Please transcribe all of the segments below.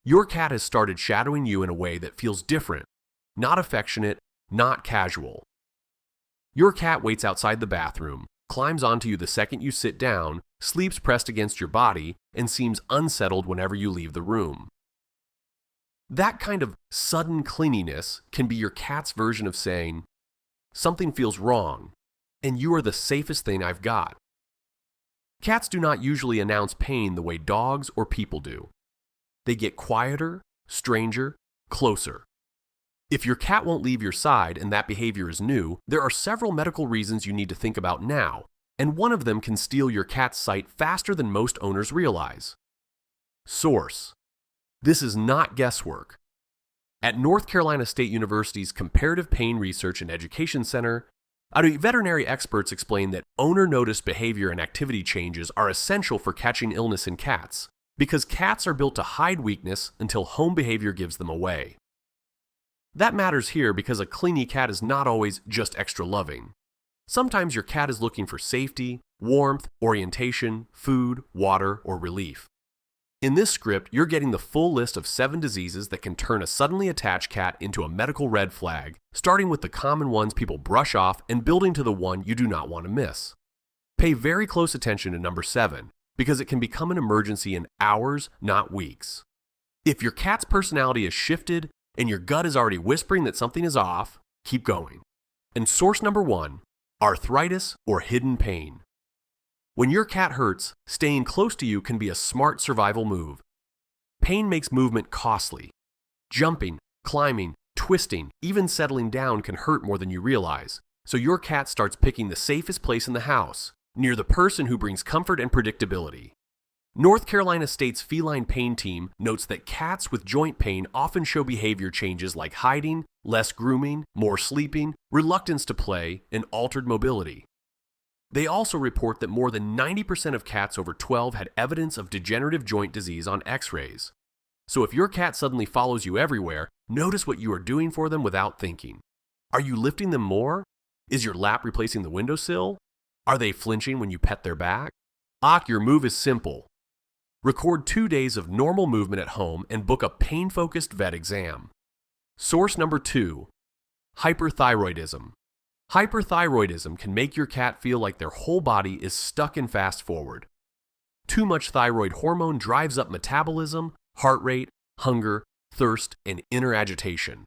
Your cat has started shadowing you in a way that feels different, not affectionate, not casual. Your cat waits outside the bathroom, climbs onto you the second you sit down, sleeps pressed against your body, and seems unsettled whenever you leave the room. That kind of sudden clinginess can be your cat's version of saying, "Something feels wrong, and you are the safest thing I've got." Cats do not usually announce pain the way dogs or people do. They get quieter, stranger, closer. If your cat won't leave your side and that behavior is new, there are several medical reasons you need to think about now, and one of them can steal your cat's sight faster than most owners realize. Source: this is not guesswork. At North Carolina State University's Comparative Pain Research and Education Center, veterinary experts explain that owner-noticed behavior and activity changes are essential for catching illness in cats, because cats are built to hide weakness until home behavior gives them away. That matters here because a clingy cat is not always just extra loving. Sometimes your cat is looking for safety, warmth, orientation, food, water, or relief. In this script, you're getting the full list of 7 diseases that can turn a suddenly attached cat into a medical red flag, starting with the common ones people brush off and building to the one you do not want to miss. Pay very close attention to number 7, because it can become an emergency in hours, not weeks. If your cat's personality is shifted and your gut is already whispering that something is off, keep going. And source number 1, arthritis or hidden pain. When your cat hurts, staying close to you can be a smart survival move. Pain makes movement costly. Jumping, climbing, twisting, even settling down can hurt more than you realize, so your cat starts picking the safest place in the house, near the person who brings comfort and predictability. North Carolina State's feline pain team notes that cats with joint pain often show behavior changes like hiding, less grooming, more sleeping, reluctance to play, and altered mobility. They also report that more than 90% of cats over 12 had evidence of degenerative joint disease on X-rays. So if your cat suddenly follows you everywhere, notice what you are doing for them without thinking. Are you lifting them more? Is your lap replacing the windowsill? Are they flinching when you pet their back? Your move is simple. Record 2 days of normal movement at home and book a pain-focused vet exam. Source number 2, hyperthyroidism. Hyperthyroidism can make your cat feel like their whole body is stuck in fast forward. Too much thyroid hormone drives up metabolism, heart rate, hunger, thirst, and inner agitation.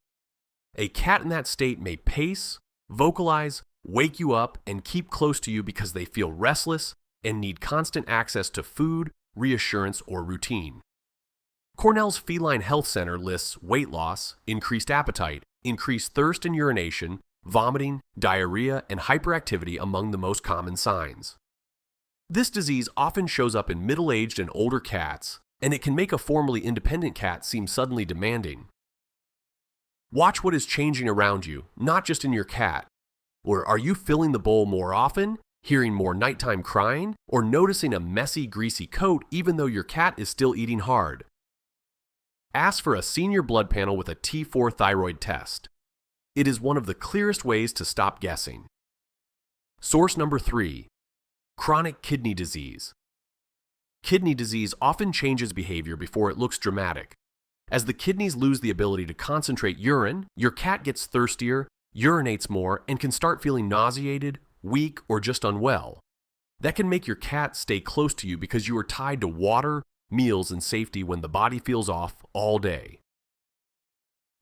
A cat in that state may pace, vocalize, wake you up, and keep close to you because they feel restless and need constant access to food, reassurance, or routine. Cornell's Feline Health Center lists weight loss, increased appetite, increased thirst and urination, vomiting, diarrhea, and hyperactivity among the most common signs. This disease often shows up in middle-aged and older cats, and it can make a formerly independent cat seem suddenly demanding. Watch what is changing around you, not just in your cat. Or are you filling the bowl more often, hearing more nighttime crying, or noticing a messy, greasy coat even though your cat is still eating hard? Ask for a senior blood panel with a T4 thyroid test. It is one of the clearest ways to stop guessing. Source number 3, chronic kidney disease. Kidney disease often changes behavior before it looks dramatic. As the kidneys lose the ability to concentrate urine, your cat gets thirstier, urinates more, and can start feeling nauseated, weak, or just unwell. That can make your cat stay close to you because you are tied to water, meals, and safety when the body feels off all day.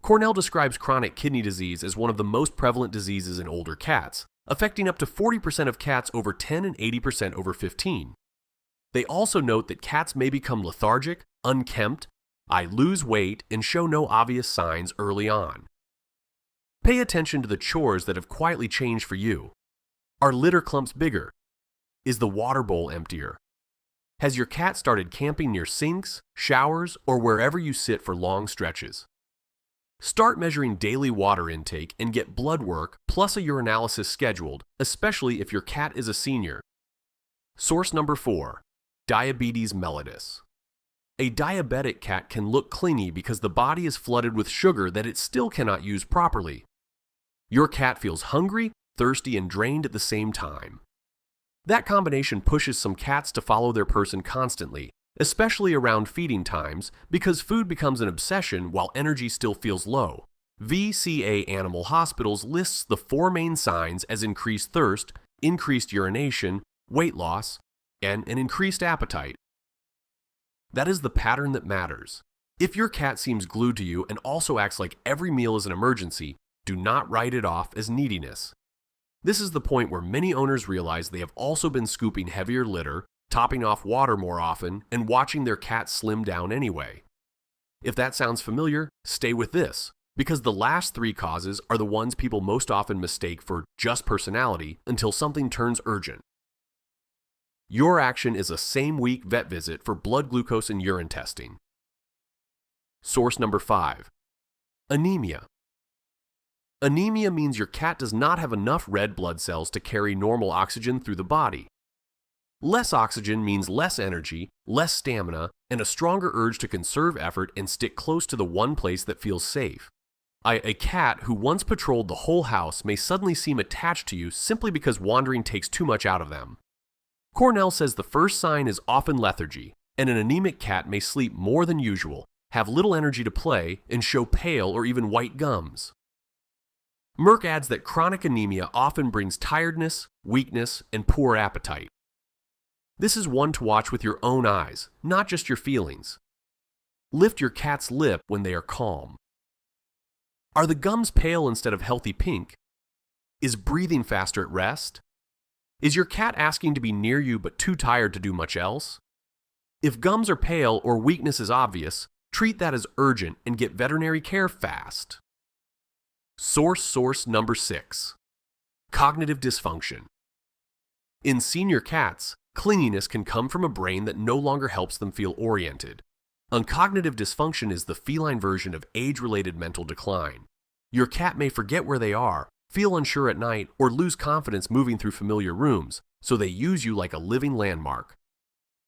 Cornell describes chronic kidney disease as one of the most prevalent diseases in older cats, affecting up to 40% of cats over 10 and 80% over 15. They also note that cats may become lethargic, unkempt, lose weight, and show no obvious signs early on. Pay attention to the chores that have quietly changed for you. Are litter clumps bigger? Is the water bowl emptier? Has your cat started camping near sinks, showers, or wherever you sit for long stretches? Start measuring daily water intake and get blood work plus a urinalysis scheduled, especially if your cat is a senior. Source number 4, diabetes mellitus. A diabetic cat can look clingy because the body is flooded with sugar that it still cannot use properly. Your cat feels hungry, thirsty, and drained at the same time. That combination pushes some cats to follow their person constantly, especially around feeding times because food becomes an obsession while energy still feels low. VCA Animal Hospitals lists the 4 main signs as increased thirst, increased urination, weight loss, and an increased appetite. That is the pattern that matters. If your cat seems glued to you and also acts like every meal is an emergency, do not write it off as neediness. This is the point where many owners realize they have also been scooping heavier litter, topping off water more often, and watching their cat slim down anyway. If that sounds familiar, stay with this, because the last 3 causes are the ones people most often mistake for just personality until something turns urgent. Your action is a same-week vet visit for blood glucose and urine testing. Source number 5. Anemia. Anemia means your cat does not have enough red blood cells to carry normal oxygen through the body. Less oxygen means less energy, less stamina, and a stronger urge to conserve effort and stick close to the one place that feels safe. A cat who once patrolled the whole house may suddenly seem attached to you simply because wandering takes too much out of them. Cornell says the first sign is often lethargy, and an anemic cat may sleep more than usual, have little energy to play, and show pale or even white gums. Merck adds that chronic anemia often brings tiredness, weakness, and poor appetite. This is one to watch with your own eyes, not just your feelings. Lift your cat's lip when they are calm. Are the gums pale instead of healthy pink? Is breathing faster at rest? Is your cat asking to be near you but too tired to do much else? If gums are pale or weakness is obvious, treat that as urgent and get veterinary care fast. Source number 6. Cognitive dysfunction. In senior cats, clinginess can come from a brain that no longer helps them feel oriented. Cognitive dysfunction is the feline version of age-related mental decline. Your cat may forget where they are, feel unsure at night, or lose confidence moving through familiar rooms, so they use you like a living landmark.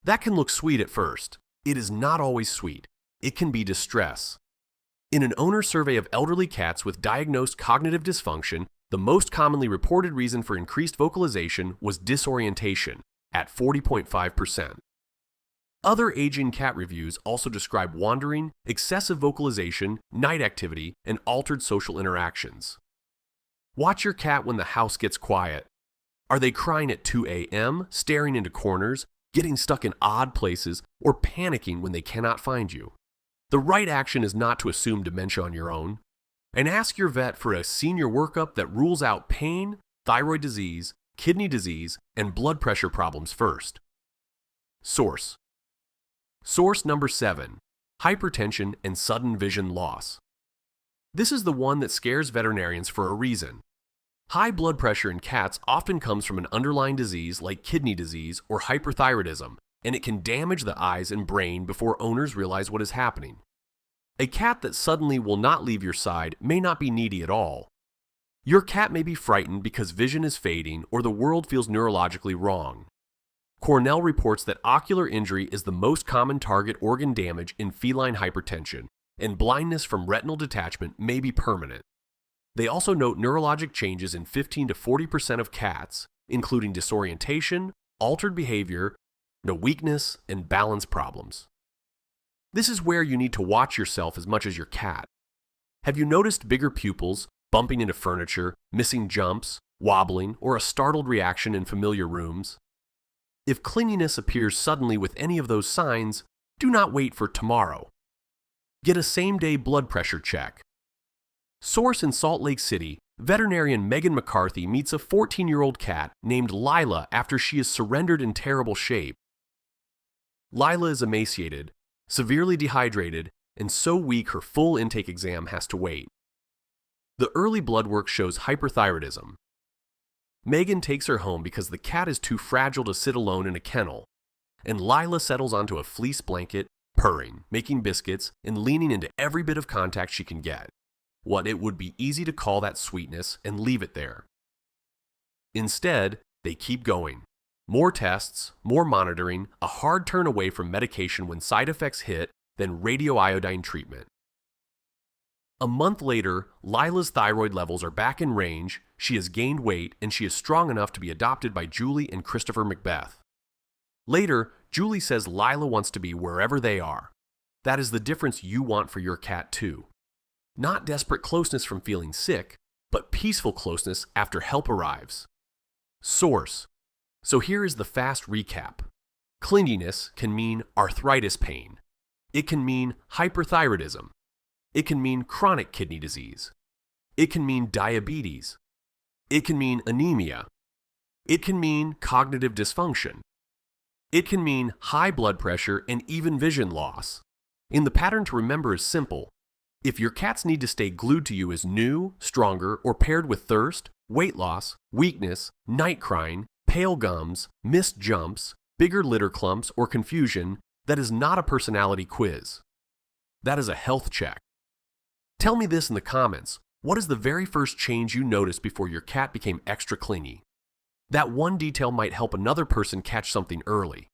That can look sweet at first. It is not always sweet. It can be distress. In an owner survey of elderly cats with diagnosed cognitive dysfunction, the most commonly reported reason for increased vocalization was disorientation, at 40.5%. Other aging cat reviews also describe wandering, excessive vocalization, night activity, and altered social interactions. Watch your cat when the house gets quiet. Are they crying at 2 a.m., staring into corners, getting stuck in odd places, or panicking when they cannot find you? The right action is not to assume dementia on your own, and ask your vet for a senior workup that rules out pain, thyroid disease, kidney disease, and blood pressure problems first. Source number 7. Hypertension and sudden vision loss. This is the one that scares veterinarians for a reason. High blood pressure in cats often comes from an underlying disease like kidney disease or hyperthyroidism, and it can damage the eyes and brain before owners realize what is happening. A cat that suddenly will not leave your side may not be needy at all. Your cat may be frightened because vision is fading or the world feels neurologically wrong. Cornell reports that ocular injury is the most common target organ damage in feline hypertension, and blindness from retinal detachment may be permanent. They also note neurologic changes in 15 to 40% of cats, including disorientation, altered behavior, weakness, and balance problems. This is where you need to watch yourself as much as your cat. Have you noticed bigger pupils, bumping into furniture, missing jumps, wobbling, or a startled reaction in familiar rooms? If clinginess appears suddenly with any of those signs, do not wait for tomorrow. Get a same-day blood pressure check. Source in Salt Lake City, veterinarian Megan McCarthy meets a 14-year-old cat named Lila after she is surrendered in terrible shape. Lila is emaciated, severely dehydrated, and so weak her full intake exam has to wait. The early blood work shows hyperthyroidism. Megan takes her home because the cat is too fragile to sit alone in a kennel, and Lila settles onto a fleece blanket, purring, making biscuits, and leaning into every bit of contact she can get. What it would be easy to call that sweetness and leave it there. Instead, they keep going. More tests, more monitoring, a hard turn away from medication when side effects hit, then radioiodine treatment. A month later, Lila's thyroid levels are back in range, she has gained weight, and she is strong enough to be adopted by Julie and Christopher Macbeth. Later, Julie says Lila wants to be wherever they are. That is the difference you want for your cat too. Not desperate closeness from feeling sick, but peaceful closeness after help arrives. Source. So here is the fast recap. Clinginess can mean arthritis pain. It can mean hyperthyroidism. It can mean chronic kidney disease. It can mean diabetes. It can mean anemia. It can mean cognitive dysfunction. It can mean high blood pressure and even vision loss. And the pattern to remember is simple. If your cat's need to stay glued to you is new, stronger, or paired with thirst, weight loss, weakness, night crying, pale gums, missed jumps, bigger litter clumps, or confusion, that is not a personality quiz. That is a health check. Tell me this in the comments. What is the very first change you noticed before your cat became extra clingy? That one detail might help another person catch something early.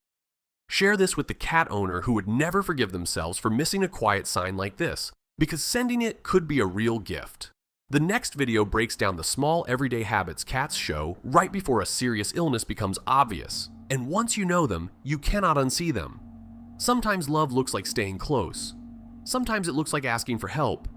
Share this with the cat owner who would never forgive themselves for missing a quiet sign like this, because sending it could be a real gift. The next video breaks down the small everyday habits cats show right before a serious illness becomes obvious, and once you know them, you cannot unsee them. Sometimes love looks like staying close. Sometimes it looks like asking for help,